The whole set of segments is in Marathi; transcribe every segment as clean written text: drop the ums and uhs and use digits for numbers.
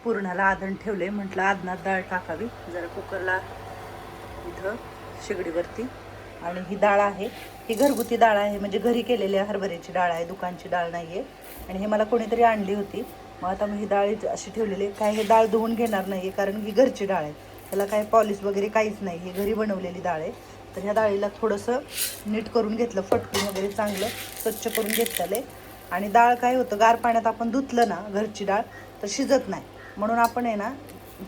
पुरणाला आधण ठेवले, म्हटलं आधणात डाळ टाकावी जरा कुकरला इथं शेगडीवरती. आणि ही डाळ आहे, ही घरगुती डाळ आहे, म्हणजे घरी केलेल्या हरभऱ्याची डाळ आहे, दुकानची डाळ नाही आहे. आणि हे मला कोणीतरी आणली होती. मग आता मी ही डाळ अशी ठेवलेली आहे. काय हे डाळ धुवून घेणार नाही आहे, कारण ही घरची डाळ आहे, त्याला काय पॉलिश वगैरे काहीच नाही, हे घरी बनवलेली डाळ आहे. तर ह्या डाळीला थोडंसं नीट करून घेतलं, फटकून वगैरे चांगलं स्वच्छ करून घेतलेलं आहे. आणि डाळ काय होतं, गार पाण्यात आपण धुतलं ना घरची डाळ तर शिजत नाही. म्हणून आपण आहे ना,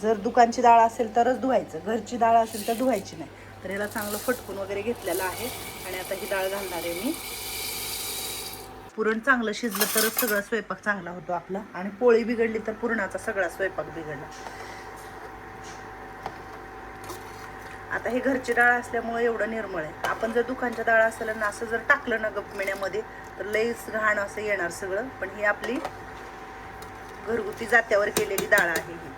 जर दुकानची डाळ असेल तरच धुवायचं, घरची डाळ असेल तर धुवायची नाही. तर याला चांगलं फटकून वगैरे घेतलेलं आहे. आणि आता ही डाळ घालणार आहे मी. पुरण चांगलं शिजलं तरच सगळा स्वयंपाक चांगला होतो आपला. आणि पोळी बिघडली तर पुरणाचा सगळा स्वयंपाक बिघडला. आता हे घरची डाळ असल्यामुळे एवढं निर्मळ आहे. आपण जर दुकानच्या डाळ असेल ना, असं जर टाकलं ना गपमिण्यामध्ये तर लईच घाण असं येणार सगळं. पण ही आपली घरगुती जात्यावर केलेली डाळ आहे. ही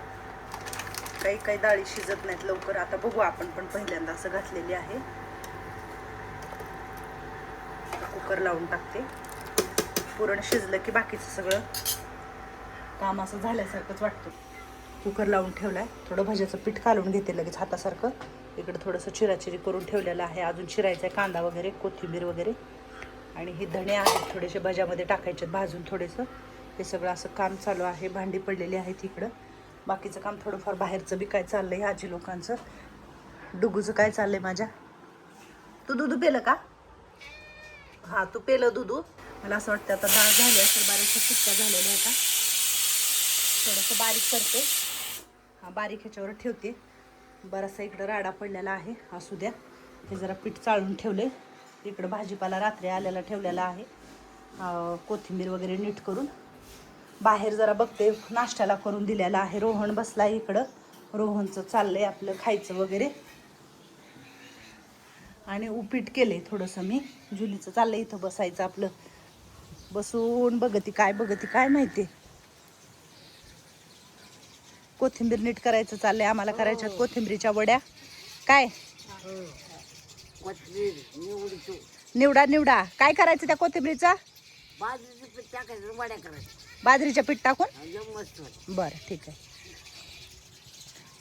काही काही डाळी शिजत नाहीत लवकर. आता बघू, आपण पण पहिल्यांदा असं घातलेली आहे. कुकर लावून टाकते. पुरण शिजलं की बाकीचं सगळं काम असं झाल्यासारखंच वाटतं. कुकर लावून ठेवलाय, थोडं भाज्याचं पीठ कालून घेते लगेच हातासारखं. इकडे थोडंसं चिराचिरी करून ठेवलेलं आहे, अजून चिरायचं आहे कांदा वगैरे, कोथिंबीर वगैरे. आणि हे धणे आहेत थोडेसे भाज्यामध्ये टाकायचे भाजून थोडेसं. हे सगळं असं काम चालू आहे. भांडी पडलेली आहेत इकडं. बाकीचं काम थोडंफार बाहेरचं बी काय चाललंय आजी लोकांचं. डुगूचं काय चाललंय माझ्या. तू दूध पेलं का? हां, तू पेलं दूध. मला असं वाटतं आता डाळ झाली असेल, बारीकशा शिट्ट्या झालेल्या. आता थोडंसं बारीक करते. हां, बारीक ह्याच्यावर ठेवते. बराचसा इकडं राडा पडलेला आहे, असू द्या. हे जरा पीठ चाळून ठेवले. इकडं भाजीपाला रात्री आल्याला ठेवलेला आहे, कोथिंबीर वगैरे नीट करून. बाहेर जरा बघते, नाश्त्याला करून दिलेला आहे. रोहन बसला इकडं, रोहनचं चाललंय आपलं खायचं वगैरे. आणि उपीट केले थोडंसं मी. जुलीचं चाललंय इथं बसायचं आपलं, बसून बघती काय माहिती. कोथिंबीर नीट करायचं चाललंय आम्हाला. करायच्या कोथिंबीरीच्या वड्या. काय निवडा काय करायचं त्या कोथिंबीरीचा? बाजरीचं पीठ टाकायचं, वड्या करायचं बाजरीच्या पीठ टाकून. मस्त. बरं, ठीक आहे.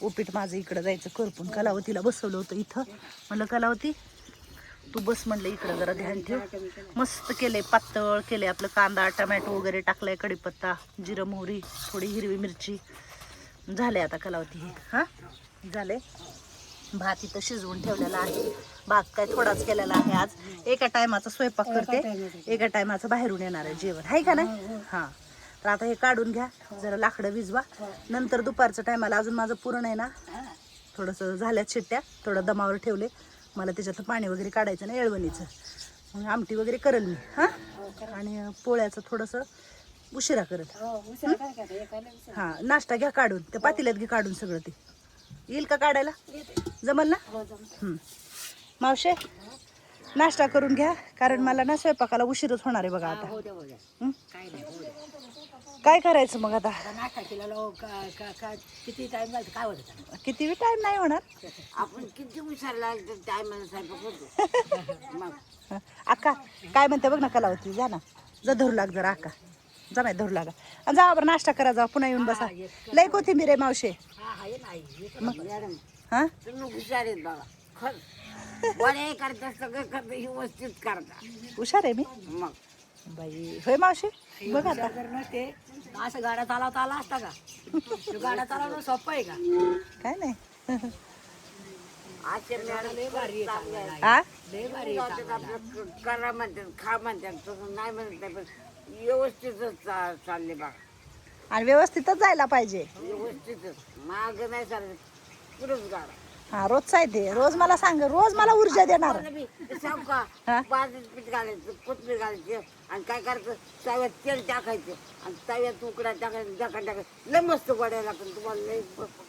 उपीट माझं इकडं जायचं करपून. कलावतीला बसवलं होतं इथं. म्हणलं कलावती तू बस, म्हणलं इकडं जरा ध्यान ठेव. मस्त केलंय, पातळ केलंय आपलं. कांदा टमॅटो वगैरे टाकलाय, कढीपत्ता, जिरं मोहरी, थोडी हिरवी मिरची. झाले आता कलावती हे. हां, झाले. भात इथं शिजवून ठेवलेला आहे. भात काय थोडाच केलेला आहे आज. एका टायमाचा स्वयंपाक करते, एका टायमाचं बाहेरून येणार आहे जेवण, आहे का नाही? हां. तर आता हे काढून घ्या, जरा लाकडं विजवा. नंतर दुपारच्या टायमाला अजून माझं पुरण आहे ना, थोडंसं झाल्यात शिट्ट्या, थोडं दमावर ठेवले. मला त्याच्यात पाणी वगैरे काढायचं ना येळवणीचं. मग आमटी वगैरे करेल मी. हां, आणि पोळ्याचं थोडंसं उशिरा करेल. हां, नाश्ता घ्या काढून, त्या पातेल्यात घे काढून सगळं. ते येईल का काढायला? जमल ना? मावशे, नाश्ता करून घ्या, कारण मला ना स्वयंपाकाला उशीरच होणार आहे बघा आता. काय करायचं मग आता? नाश्ता केलेला किती टाइम लागतो काय होतं? किती बी टाइम नाही होणार. आपण किती विचारला टायमाला स्वयंपाक होतो. मग अक्का काय म्हणते बघ ना कलावती. जा ना, जा धरू लाग जरा. अक्का जा, नाही धरू लागा. आणि जा बरं, नाश्ता करा, जा पुन्हा येऊन बसा. लय कोथिंबीर आहे मावशे. मॅडम, हां, तुम्ही हुशार आहेत बाबा. खरं वडे करता, सगळं करता, व्यवस्थित करता. हुशार आहे मी मग बाई. होय मावशे, बघ आता. ते असं गाड्या चालवता आला असता का? गाड्या चालवणं सोपं आहे का? काय नाही. आजचे मॅडम लय भारी आहे. आ, लय भारी आहे. करा म्हणतात, खा म्हणतात, तसं नाही म्हणतात, पण व्यवस्थितच चालले बघा. आणि व्यवस्थितच जायला पाहिजे. व्यवस्थितच माग नाही चालत, पुढंच गाडा. हा, रोजचा आहे ते. रोज मला सांग, रोज मला ऊर्जा देणार. सांग का, बाजरीचं पीठ घालायचं, कोथिंबीर घालायचं, आणि काय करायचं, तव्यात तेल टाकायचं, आणि तव्यात उकडा टाकायचं, झाकण टाकायचं. लय मस्त वड्या लागतात तुम्हाला, लय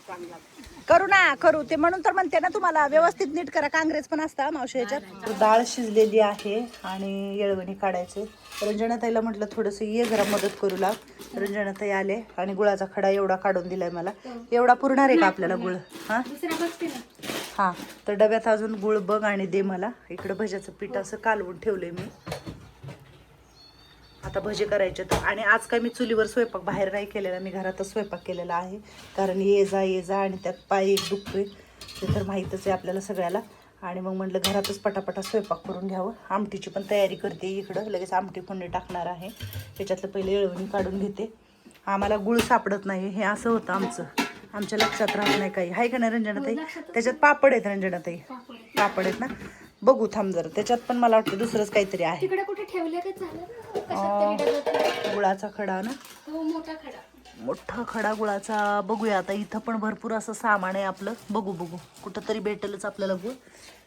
चांगलं लागतं. करू ना, करू. ते म्हणून तर म्हणते ना तुम्हाला, व्यवस्थित नीट करा. काँग्रेस पण असता मावशी याच्यात. डाळ शिजलेली आहे आणि येळवणी काढायचे. रंजनाताईला म्हटलं थोडंसं ये जरा मदत करू लाग. रंजनाताई आले आणि गुळाचा खडा एवढा काढून दिलाय मला. एवढा पुरणार आहे का आपल्याला गुळ? हां हां, तर डब्यात अजून गुळ बघ आणि दे मला. इकडं भज्याचं पीठ असं कालवून ठेवलंय मी. आता भजे करायचे तर. आणि आज काय मी चुलीवर स्वयंपाक बाहेर नाही केलेला, मी घरातच स्वयंपाक केलेला आहे. कारण ये जा आणि त्यात पाय एक दुखतोय ते तर माहीतच आहे आपल्याला सगळ्याला. आणि मग म्हटलं घरातच पटापटा स्वयंपाक करून घ्यावं. आमटीची पण तयारी करते इकडं, लगेच आमटी फोडणी टाकणार आहे. त्याच्यातलं पहिले येळवणी काढून घेते. आम्हाला गुळ सापडत नाही, हे असं होतं आमचं, आमच्या लक्षात राहत नाही काही. आहे का नाही रंजनाताई? त्याच्यात पापड आहेत रंजनाताई, पापड आहेत ना. बघू थांब जरा, त्याच्यात पण मला वाटतं दुसरंच काहीतरी आहे. गुळाचा खडा ना, मोठा खडा गुळाचा. बघूया आता, इथं पण भरपूर असं सामान आहे आपलं. बघू कुठं तरी भेटेलच आपल्याला गुळ.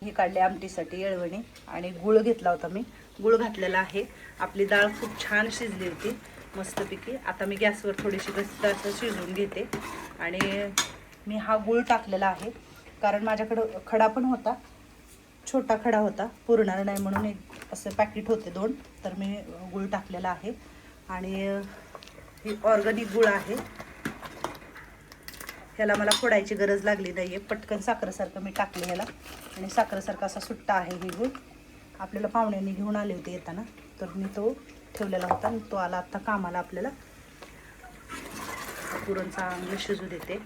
हे काढले आमटीसाठी येळवणी आणि गुळ घेतला होता मी, गुळ घातलेला आहे. आपली डाळ खूप छान शिजली होती मस्तपैकी. आता मी गॅसवर थोडीशी असं शिजवून घेते. आणि मी हा गुळ टाकलेला आहे कारण माझ्याकडं खडा पण होता, छोटा खडा होता, पुरणार नाही म्हणून एक असं पॅकेट होते 2, तर मी गुळ टाकलेला आहे. आणि ही ऑर्गॅनिक गुळ आहे, ह्याला मला फोडायची गरज लागली नाही आहे. पटकन साखरेसारखं मी टाकले ह्याला आणि साखरेसारखा असा सुट्टा आहे ही गुळ. आपल्याला पाहुण्यांनी घेऊन आले होते येताना, तर मी तो ठेवलेला होता आणि तो आला आत्ता कामाला. आपल्याला पुरण चांगलं शिजू देते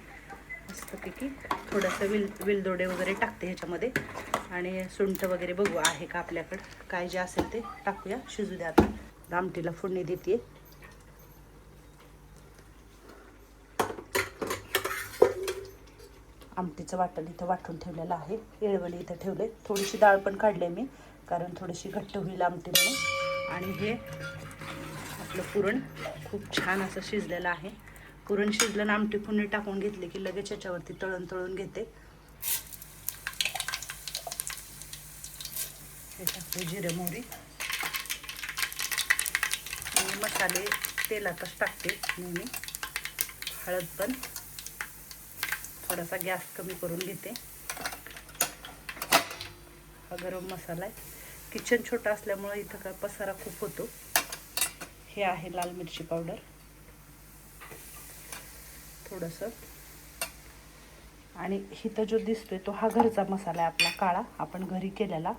मस्तपैकी. थोडंसं विलदोडे वगैरे टाकते ह्याच्यामध्ये आणि सुंठ वगैरे बघू आहे का आपल्याकडं, काय जे असेल ते टाकूया. शिजू द्या. आता आमटीला फोडणी देते. आमटीचं वाटण इथं वाटून ठेवलेलं आहे, येळवणी इथं ठेवले. थोडीशी डाळ पण काढले मी कारण थोडीशी घट्ट होईल आमटी म्हणून. आणि हे आपलं पुरण खूप छान असं शिजलेलं आहे. पुरण शिजलं ना, आमटी फोडणी टाकून घेतली की लगेच याच्यावरती तळून घेते. हे टाकते जिरे मोहरी आणि मसाले तेलातच टाकते नेहमी. हळद पण थोडासा गॅस कमी करून घेते. हा गरम मसाला आहे. किचन छोटा असल्यामुळे इथं काय पसारा खूप होतो. हे आहे लाल मिरची पावडर थोडंसं. आणि इथं जो दिसतोय तो हा घरचा मसाला आहे आपला काळा, आपण घरी केलेला.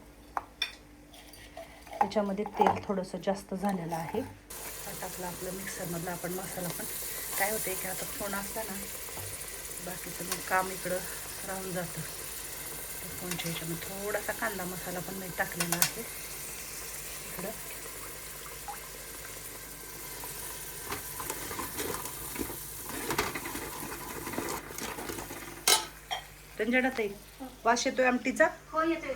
त्याच्यामध्ये तेल थोडंसं जास्त झालेलं आहे. हा टाकला आपलं मिक्सरमधला आपण मसाला. पण काय होते की आता फोन असला ना, बाकीचं मग काम इकडं राहून जातं. फोनच्या ह्याच्यामध्ये थोडासा कांदा मसाला पण मी टाकलेला आहे इकडं. रंजनाताई, वास येतोय आमटीचा? हो येतोय.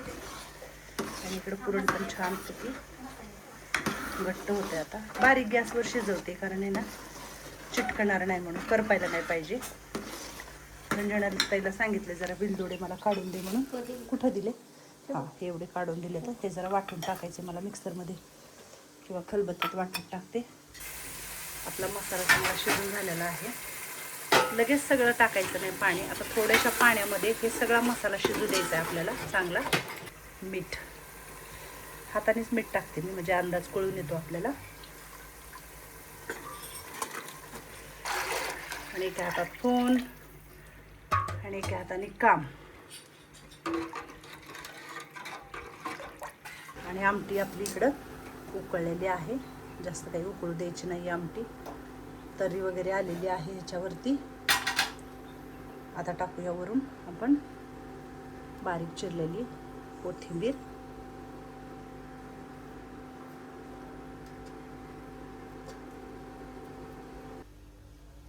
आणि इकडं पुरण पण छान होती, घट्ट होते. आता बारीक गॅसवर शिजवते कारण आहे ना, चिटकणार नाही म्हणून, करपायला नाही पाहिजे. रंजनाताईला सांगितले जरा बिलदोडे मला काढून दे म्हणून. कुठं दिले? हां, हे एवढे काढून दिले. तर ते जरा वाटून टाकायचे मला मिक्सरमध्ये किंवा खलबत्त्यात वाटून टाकते. आपला मसाला चांगला शिजून झालेला आहे. लगेच सगळं टाकायचं नाही पाणी. आता थोड्याशा पाण्यामध्ये हे सगळा मसाला शिजू द्यायचा आहे आपल्याला चांगला. मीठ हातानेच मीठ टाकते मी, म्हणजे अंदाज कळून येतो आपल्याला. आणि एका हातात फोन आणि एका हाताने काम. आणि आमटी आपली इकडं उकळलेली आहे, जास्त काही उकळू द्यायची नाही आमटी. तरी वगैरे आलेली आहे ह्याच्यावरती. आता टाकूया वरून आपण बारीक चिरलेली कोथिंबीर.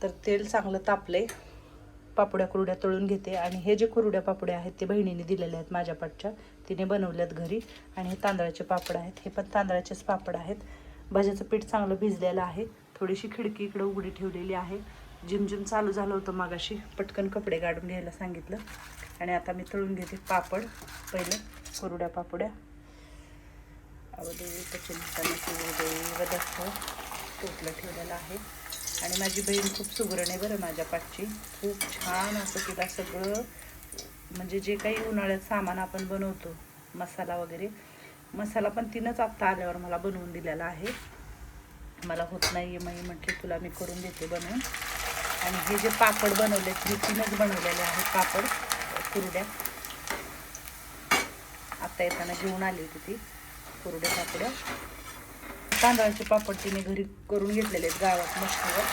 तर तेल चांगलं तापले, पापड्या कुरड्या तळून घेते. आणि हे जे कुरड्या पापड्या आहेत ते बहिणीने दिलेले आहेत माझ्या पाठच्या, तिने बनवल्यात घरी. आणि हे तांदळाचे पापड आहेत, हे पण तांदळाचेच पापड आहेत. भाज्याचं पीठ चांगलं भिजलेलं आहे. थोडीशी खिडकी इकडं उघडी ठेवलेली आहे. जिमजिम चालू झालं होतं मागाशी, पटकन कपडे काढून घ्यायला सांगितलं. आणि आता मी तळून घेते पापड. पहिलं कुरड्या पापड्या. अवदेवी टोपलं ठेवलेलं आहे. आणि माझी बहीण खूप सुगरण आहे बरं माझ्या पाठची. खूप छान असं तिला सगळं, म्हणजे जे काही उन्हाळ्यात सामान आपण बनवतो, मसाला वगैरे, मसाला पण तिनंच आत्ता आल्यावर मला बनवून दिलेला आहे. मला होत नाही आहे, मी म्हटले तुला मी करून देते बनवून. आणि हे जे पापड बनवले ते तिनंच बनवलेले आहेत पापड कुरड्या. आत्ता येताना घेऊन आली होती ती कुरड्या पापड्या. तांदळाचे पापड तिने घरी करून घेतलेले आहेत गावात मशीनवर.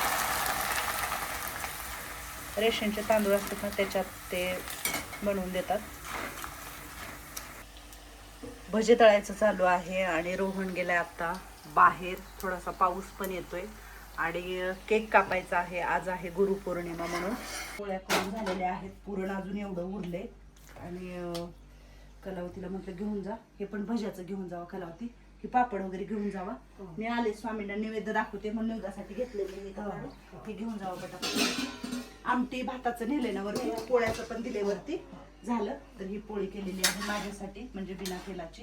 रेशनचे तांदूळ असतात ना त्याच्यात ते बनवून देतात. भजे तळायचं चालू आहे आणि रोहन गेलाय आता बाहेर. थोडासा पाऊस पण येतोय आणि केक कापायचा आहे. आज आहे गुरुपौर्णिमा म्हणून. पोळ्या करून झालेल्या आहेत. पुरण अजून एवढं उरले आणि कलावतीला म्हटलं घेऊन जा, हे पण भज्याचं घेऊन जावं कलावती, की पापड वगैरे घेऊन जावा. मी आले स्वामींना नैवेद्य दाखवते म्हणून निवेद्यासाठी घेतलेले मी हे घेऊन जावं पटापट. आमटी भाताचं नेले ना वरती, पोळ्याचं पण दिले वरती. झालं तर ही पोळी केलेली आहे माझ्यासाठी, म्हणजे बिना तेलाची.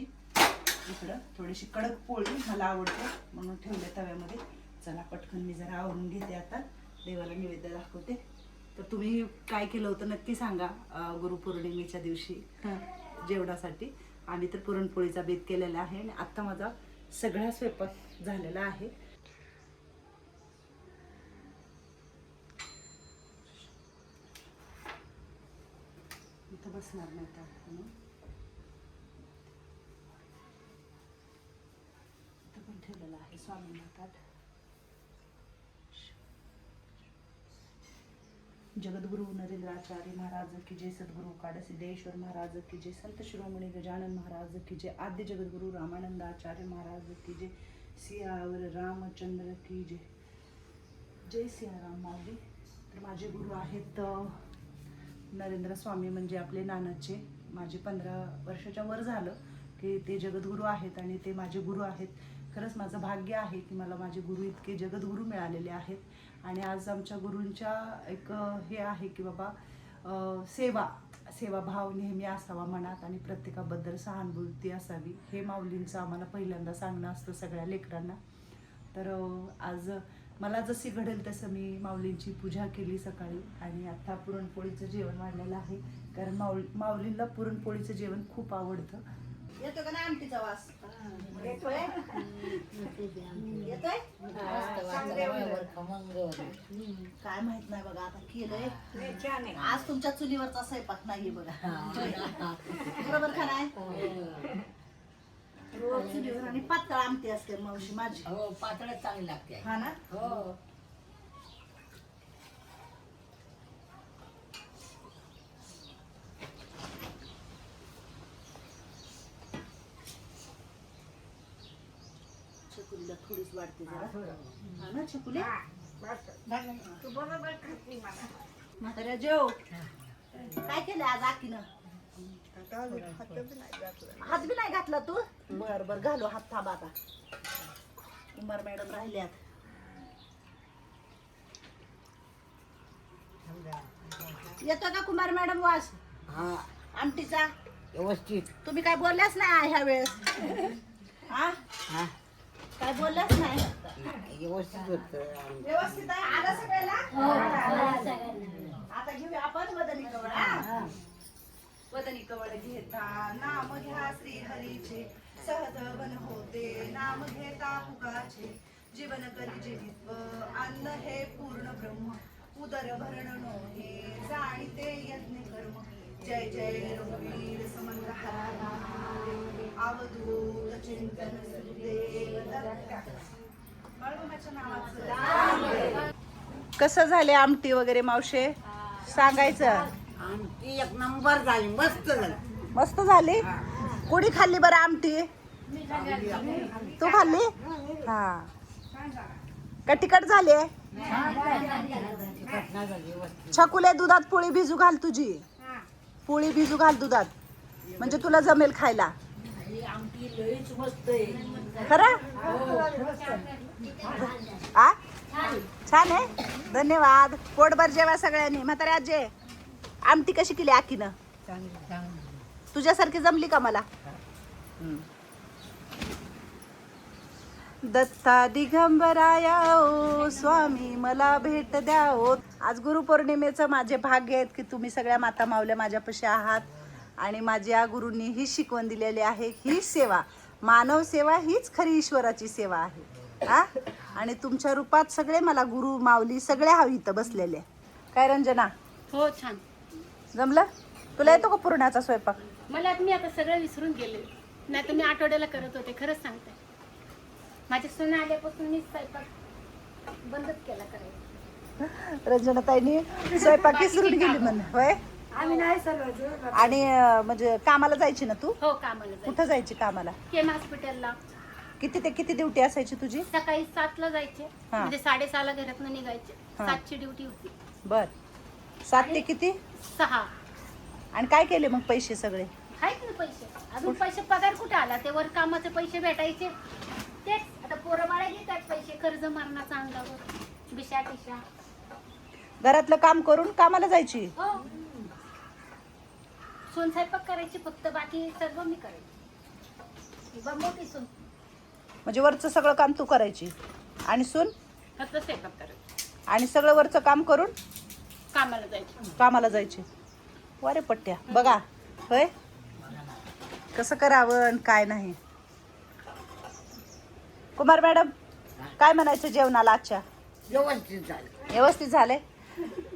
इकडं थोडीशी कडक पोळी मला आवडते म्हणून ठेवले तव्यामध्ये. चला पटकन मी जरा आवरून घेते आता, देवाला नैवेद्य दाखवते. तर तुम्ही काय केलं होतं नक्की सांगा गुरुपौर्णिमेच्या दिवशी जेवणासाठी. आम्ही तर पुरणपोळीचा बेत केलेला आहे आणि आत्ता माझा सगळा स्वयंपाक झालेला आहे. इथं बसणार नाही आता म्हणून इथं पण ठेवलेलं आहे स्वामींना ताट. जगद्गुरु नरेंद्राचार्य महाराज की जय, सद्गुरु काडसिद्धेश्वर महाराज की जय, संत शिरोमणी गजानन महाराज की जय, आद्य जगद्गुरु रामानंदाचार्य महाराज की जय, सियावर रामचंद्र की जय. जय सियाराम माऊली. तर माझे गुरु आहेत नरेंद्र स्वामी, म्हणजे आपले नानाचे. माझे 15 वर्षाच्या वर झालं की ते जगद्गुरु आहेत आणि ते माझे गुरु आहेत. खरंच माझं भाग्य आहे की मला माझे गुरु इतके जगद्गुरु मिळालेले आहेत. आणि आज आमच्या गुरूंच्या एक हे आहे की बाबा सेवाभाव नेहमी असावा मनात आणि प्रत्येकाबद्दल सहानुभूती असावी. हे माऊलींचं आम्हाला पहिल्यांदा सांगणं असतं सगळ्या लेकरांना. तर आज मला जशी घडेल तसं मी माऊलींची पूजा केली सकाळी आणि आता पुरणपोळीचं जेवण वाढलेलं आहे. कारण माऊलींना पुरणपोळीचं जेवण खूप आवडतं. येतो का ना आमटीचा वास? येतोय येतोय. काय माहित नाही बघा, आता केलंय. आज तुमच्या चुलीवरचा स्वयंपाक नाहीये बघा. बरोबर का नाही? रोज चुलीवर आणि पातळ आमटी असते मावशी माझी. हो पातळ चांगली लागते. हा ना. हो छकुलीला थोडीच वाढते जरा. हा ना छकुले. तू बरोबर खाती मला. म्हाताऱ्या जेव. काय केलं आज आकीनं? हात बी नाही घातला तू? बर बर घालू हात. थांब आता. कुमार मॅडम राहिल्यात. येतो का कुमार मॅडम वास हा आमटीचा? व्यवस्थित. तुम्ही काय बोलल्याच नाही ह्या वेळेस? हा हा काय बोलल्याच नाही? व्यवस्थित होत. व्यवस्थित आहे. आलं सगळ्याला? आता घेऊया आपण वदनी कवळ. हा वदनी कवळ घेता नाम घ्या श्री हरीचे, सहज वन होते नाम घेता पुकाचे. जीवन करी जीवित्व अन्न हे पूर्ण ब्रह्म, उदर भरण नोहे जाणीते यज्ञ कर्म. जय जय रघुवीर समंत हरा अवधूत चिंतन सुदेव दत्त. बाळूमाच्या नावाचं. कसं झाले आमटी वगैरे मावशे सांगायचं? आमटी एक नंबर झाली, मस्त झाली. मस्त झाली. कोणी खाल्ली बरं आमटी? तू खाल्ली? हा का तिखट झाली? छकुले दुधात पोळी भिजू घाल. तुझी पोळी भिजू घाल दुधात, म्हणजे तुला जमेल खायला. आमटी लईच मस्त आहे. खरं? आ छान आहे. धन्यवाद. पोटभर जेवा सगळ्यांनी. म्हातारे आजे आमटी कशी केली आकीनं? तुझ्यासारखी जमली का मला? दत्ता दिगंबराया ओ स्वामी मला भेट द्या ओ. आज गुरुपौर्णिमेचं माझे भाग्य आहेत की तुम्ही सगळ्या माता मावल्या माझ्यापाशी आहात आणि माझ्या गुरूंनी ही शिकवण दिलेली आहे. ही सेवा, मानव सेवा हीच खरी ईश्वराची सेवा आहे. हा आणि तुमच्या रूपात सगळे मला गुरु माऊली सगळे हवी इथं बसलेले. काय रंजना? हो छान जमलं? तुला येतो का पुरणाचा स्वयंपाक? मला मी आता सगळं विसरून गेले. नाही तर मी आठवड्याला करत होते, खरंच सांगते. माझे सून आल्यापासून मी स्वयंपाक बंदच केला करायचं. रंजनाताईनी स्वयंपाक विसरून गेली म्हणे होय. आम्ही नाही चालवायचो. आणि म्हणजे कामाला जायची ना तू? हो, कामाला कुठं जायची कामाला? केम हॉस्पिटलला. किती ते किती ड्युटी असायची तुझी? सकाळी 7ला जायचे, हा. म्हणजे 6:30ला घरातनं निघायचे. हा. 7ची ड्युटी होती. बर 7 ते किती? 6. आणि काय केले मग पैसे सगळे? आहेत ना पैसे अजून. पैसे पगार कुठे आला? ते वर कामाचे पैसे भेटायचे तेच. आता पोरं बाळा घेतात पैसे, कर्ज मारण्याचा अंगावर, बिशा टिशा. घरातलं काम करून कामाला जायची? हो, सून स्वयंपाक करायची फक्त, बाकी सर्व मी करायची. मोठी सून म्हणजे वरचं सगळं काम तू करायची आणि सून फक्त स्वयंपाक करायची आणि सगळं वरचं काम करून कामाला जायची. कामाला जायची. वारे पट्ट्या बघा होय कसं करावं आणि काय नाही. कुमार मॅडम काय म्हणायचं जेवणाला आजच्या? व्यवस्थित झालं. व्यवस्थित झाले?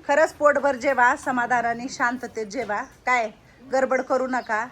खरंच पोटभर जेवा, समाधानाने शांततेत जेवा, काय गडबड करू नका.